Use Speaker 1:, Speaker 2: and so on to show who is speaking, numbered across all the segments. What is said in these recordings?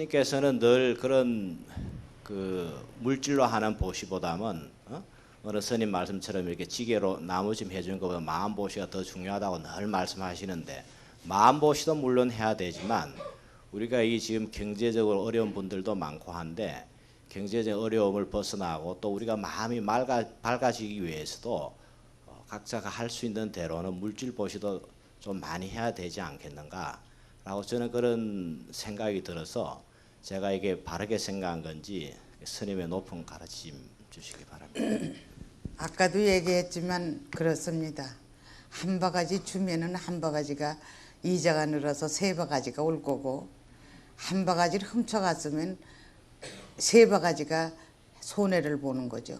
Speaker 1: 스님께서는 늘 그런 그 물질로 하는 보시보다는 어느 스님 말씀처럼 이렇게 지게로 나무 좀 해주는 것보다 마음 보시가 더 중요하다고 늘 말씀하시는데, 마음 보시도 물론 해야 되지만 우리가 이 지금 경제적으로 어려운 분들도 많고 한데, 경제적 어려움을 벗어나고 또 우리가 마음이 밝아지기 위해서도 각자가 할 수 있는 대로는 물질 보시도 좀 많이 해야 되지 않겠는가 라고 저는 그런 생각이 들어서 제가 이게 바르게 생각한 건지 스님의 높은 가르침 주시기 바랍니다.
Speaker 2: 아까도 얘기했지만 그렇습니다. 한 바가지 주면은 한 바가지가 이자가 늘어서 세 바가지가 올 거고, 한 바가지를 훔쳐갔으면 세 바가지가 손해를 보는 거죠.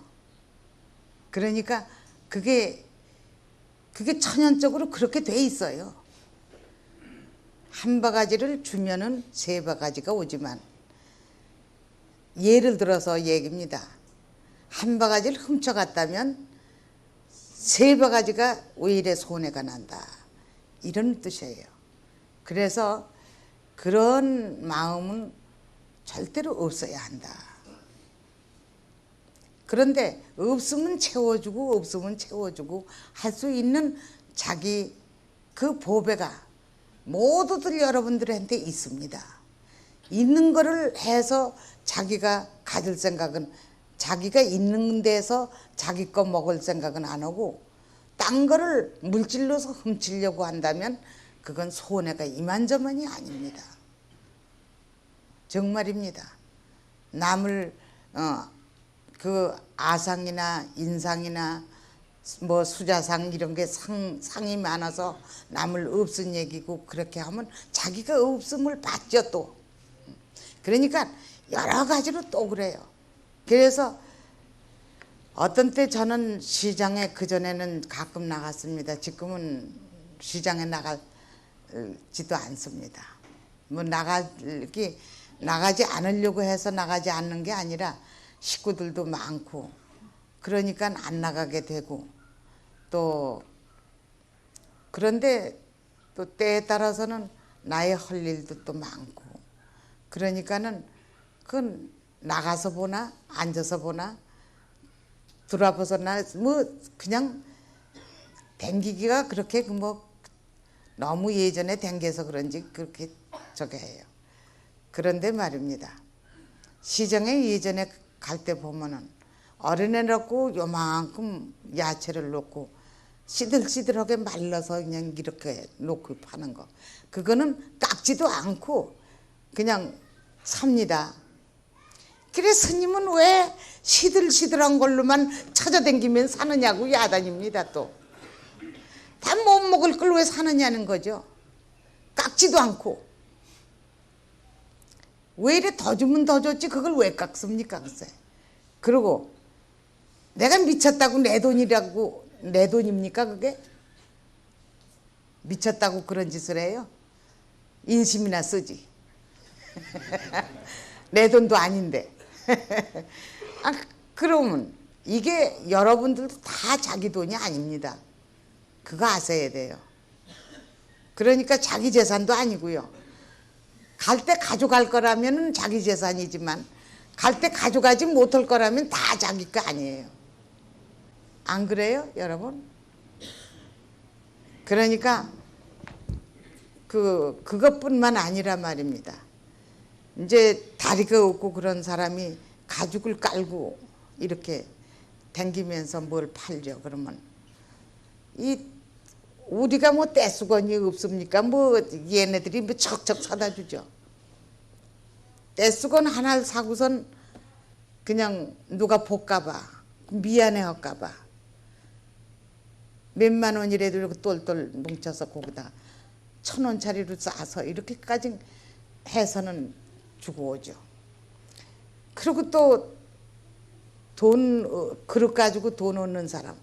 Speaker 2: 그러니까 그게 천연적으로 그렇게 돼 있어요. 한 바가지를 주면은 세 바가지가 오지만, 예를 들어서 얘기입니다. 한 바가지를 훔쳐갔다면 세 바가지가 오히려 손해가 난다, 이런 뜻이에요. 그래서 그런 마음은 절대로 없어야 한다. 그런데 없으면 채워주고 없으면 채워주고 할 수 있는 자기 그 보배가 모두들 여러분들한테 있습니다. 있는 거를 해서 자기가 가질 생각은, 자기가 있는 데서 자기 거 먹을 생각은 안 하고 딴 거를 물질로서 훔치려고 한다면 그건 손해가 이만저만이 아닙니다. 정말입니다. 남을 그 아상이나 인상이나 뭐 수자상 이런 게 상이 많아서 남을 없은 얘기고, 그렇게 하면 자기가 없음을 받죠 또. 그러니까 여러 가지로 또 그래요. 그래서 어떤 때 저는 시장에, 그전에는 가끔 나갔습니다. 지금은 시장에 나가지도 않습니다. 뭐 나가지 않으려고 해서 나가지 않는 게 아니라 식구들도 많고 그러니까 안 나가게 되고, 또 그런데 또 때에 따라서는 나의 할 일도 또 많고, 그러니까는 그건 나가서 보나 앉아서 보나 돌아보서 나 뭐 그냥 댕기기가 그렇게 뭐 너무 예전에 댕겨서 그런지 그렇게 저게 해요. 그런데 말입니다. 시장에 예전에 갈 때 보면은 어린애 넣고 요만큼 야채를 넣고 시들시들하게 말라서 그냥 이렇게 놓고 파는 거, 그거는 깎지도 않고 그냥 삽니다. 그래 스님은 왜 시들시들한 걸로만 찾아다니면 사느냐고 야단입니다. 또 다 못 먹을 걸 왜 사느냐는 거죠. 깎지도 않고. 왜 이래 더 주면 더 줬지 그걸 왜 깎습니까 글쎄. 그리고 내가 미쳤다고 내 돈이라고, 내 돈입니까 그게? 미쳤다고 그런 짓을 해요? 인심이나 쓰지. 내 돈도 아닌데. 아, 그러면 이게 여러분들도 다 자기 돈이 아닙니다. 그거 아셔야 돼요. 그러니까 자기 재산도 아니고요. 갈 때 가져갈 거라면 자기 재산이지만 갈 때 가져가지 못할 거라면 다 자기 거 아니에요. 안 그래요 여러분? 그러니까 그것뿐만 아니라 말입니다. 이제 다리가 없고 그런 사람이 가죽을 깔고 이렇게 댕기면서 뭘 팔려 그러면, 이 우리가 뭐 떼수건이 없습니까? 뭐 얘네들이 뭐 척척 사다 주죠. 떼수건 하나를 사고선 그냥 누가 볼까봐, 미안해 할까봐 몇만 원이라도 이렇게 똘똘 뭉쳐서 거기다 1,000원짜리로 싸서 이렇게까지 해서는 주고 오죠. 그리고 또 그릇 가지고 돈 얻는 사람,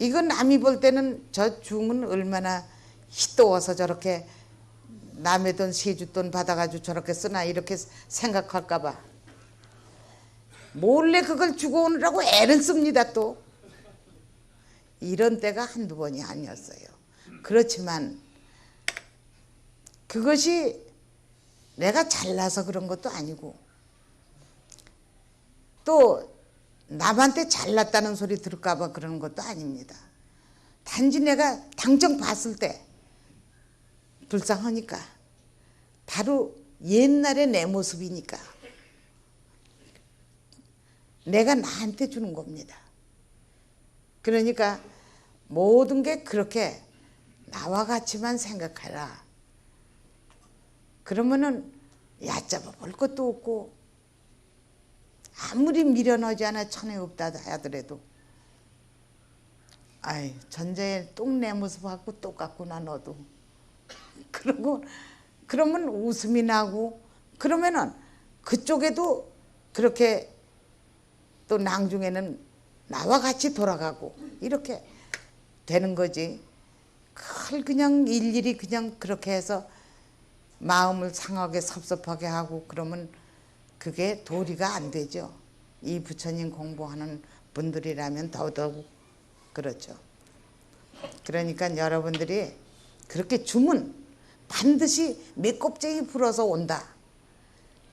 Speaker 2: 이건 남이 볼 때는 저 중은 얼마나 희도워서 저렇게 남의 돈 세주돈 받아가지고 저렇게 쓰나 이렇게 생각할까봐 몰래 그걸 주고 오느라고 애를 씁니다. 또 이런 때가 한두 번이 아니었어요. 그렇지만 그것이 내가 잘나서 그런 것도 아니고 또 남한테 잘났다는 소리 들을까 봐 그러는 것도 아닙니다. 단지 내가 당장 봤을 때 불쌍하니까 바로 옛날의 내 모습이니까 내가 나한테 주는 겁니다. 그러니까 모든 게 그렇게 나와 같이만 생각하라. 그러면은 얕잡아 볼 것도 없고 아무리 미련하지 않아 천에 없다 하더라도 아이 전자에 똥 내 모습하고 똑같구나 너도. 그러면 웃음이 나고 그러면은 그쪽에도 그렇게 또 나중에는 나와 같이 돌아가고 이렇게 되는 거지. 그걸 그냥 일일이 그냥 그렇게 해서 마음을 상하게 섭섭하게 하고 그러면 그게 도리가 안 되죠. 이 부처님 공부하는 분들이라면 더더욱 그렇죠. 그러니까 여러분들이 그렇게 주면 반드시 몇 곱쟁이 불어서 온다.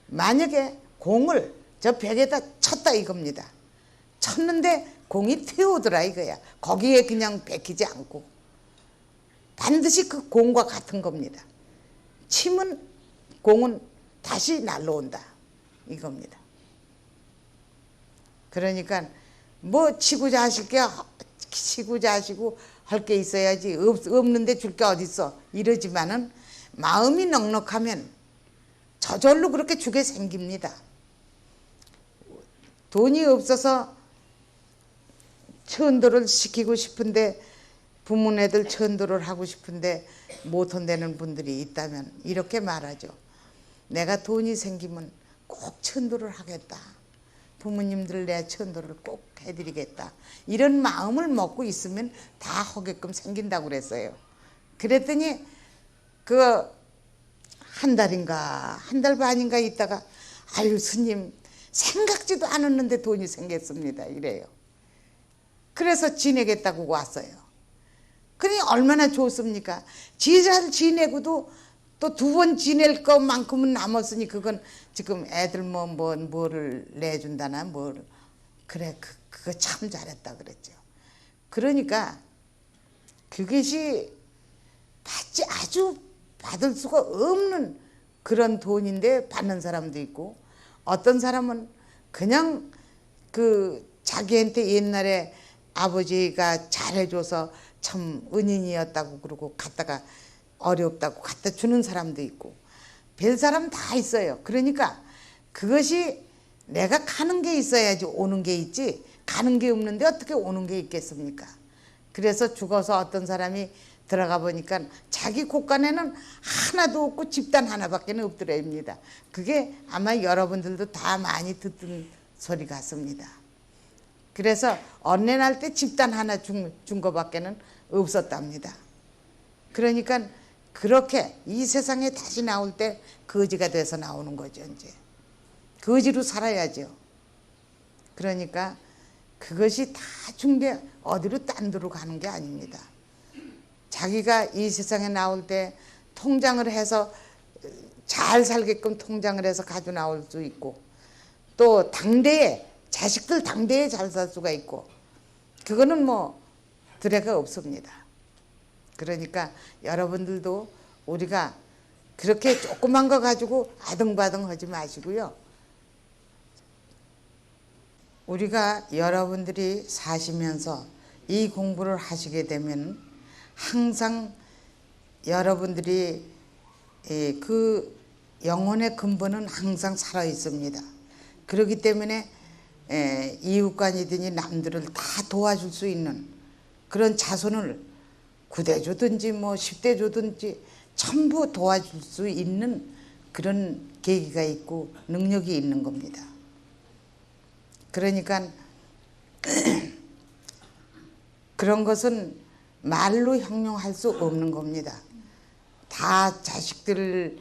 Speaker 2: 만약에 공을 저 벽에다 쳤다 이겁니다. 쳤는데 공이 튀어오더라 이거야. 거기에 그냥 베끼지 않고 반드시 그 공과 같은 겁니다. 치면 공은 다시 날라온다 이겁니다. 그러니까 뭐 치고 자시고 할 게 있어야지 없는데 줄 게 어딨어 이러지만은 마음이 넉넉하면 저절로 그렇게 주게 생깁니다. 돈이 없어서 천도를 시키고 싶은데 부모네들 천도를 하고 싶은데 못 한다는 분들이 있다면 이렇게 말하죠. 내가 돈이 생기면 꼭 천도를 하겠다. 부모님들 내 천도를 꼭 해드리겠다. 이런 마음을 먹고 있으면 다 하게끔 생긴다고 그랬어요. 그랬더니 그 한 달인가 한 달 반인가 있다가 아유 스님 생각지도 않았는데 돈이 생겼습니다 이래요. 그래서 지내겠다고 왔어요. 그러니 얼마나 좋습니까? 잘 지내고도 또 두 번 지낼 것만큼은 남았으니 그건 지금 애들 뭐를 내준다나 뭘 그래 그거 참 잘했다 그랬죠. 그러니까 그것이 아주 받을 수가 없는 그런 돈인데 받는 사람도 있고 어떤 사람은 그냥 그 자기한테 옛날에 아버지가 잘해줘서 참 은인이었다고 그러고 갖다가 어렵다고 갖다 주는 사람도 있고 별 사람 다 있어요. 그러니까 그것이 내가 가는 게 있어야지 오는 게 있지 가는 게 없는데 어떻게 오는 게 있겠습니까? 그래서 죽어서 어떤 사람이 들어가 보니까 자기 곳간에는 하나도 없고 집단 하나밖에 없더랍니다. 그게 아마 여러분들도 다 많이 듣던 소리 같습니다. 그래서 언내날 때 집단 하나 준 거밖에는 없었답니다. 그러니까 그렇게 이 세상에 다시 나올 때 거지가 돼서 나오는 거죠. 이제 거지로 살아야죠. 그러니까 그것이 다 중대 어디로 딴 데로 가는 게 아닙니다. 자기가 이 세상에 나올 때 통장을 해서 잘 살게끔 통장을 해서 가져 나올 수 있고 또 당대에 자식들 당대에 잘 살 수가 있고 그거는 뭐 드레가 없습니다. 그러니까 여러분들도 우리가 그렇게 조그만 거 가지고 아등바등 하지 마시고요. 우리가 여러분들이 사시면서 이 공부를 하시게 되면 항상 여러분들이 그 영혼의 근본은 항상 살아 있습니다. 그렇기 때문에 이웃간이든지 남들을 다 도와줄 수 있는 그런 자손을 9대 주든지 뭐 10대 주든지 전부 도와줄 수 있는 그런 계기가 있고 능력이 있는 겁니다. 그러니까 그런 것은 말로 형용할 수 없는 겁니다. 다 자식들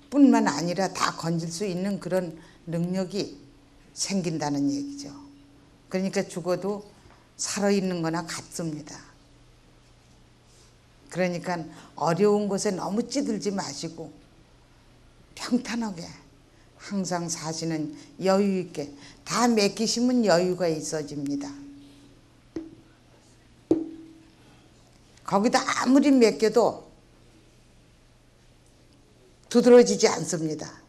Speaker 2: 뿐만 아니라 다 건질 수 있는 그런 능력이 생긴다는 얘기죠. 그러니까 죽어도 살아있는 거나 같습니다. 그러니까 어려운 것에 너무 찌들지 마시고 평탄하게 항상 사시는 여유 있게 다 맡기시면 여유가 있어집니다. 거기다 아무리 맡겨도 두드러지지 않습니다.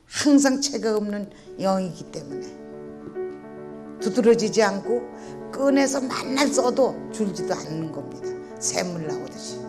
Speaker 2: 항상 체가 없는 영이기 때문에 두드러지지 않고 꺼내서 만날 써도 줄지도 않는 겁니다. 샘물 나오듯이.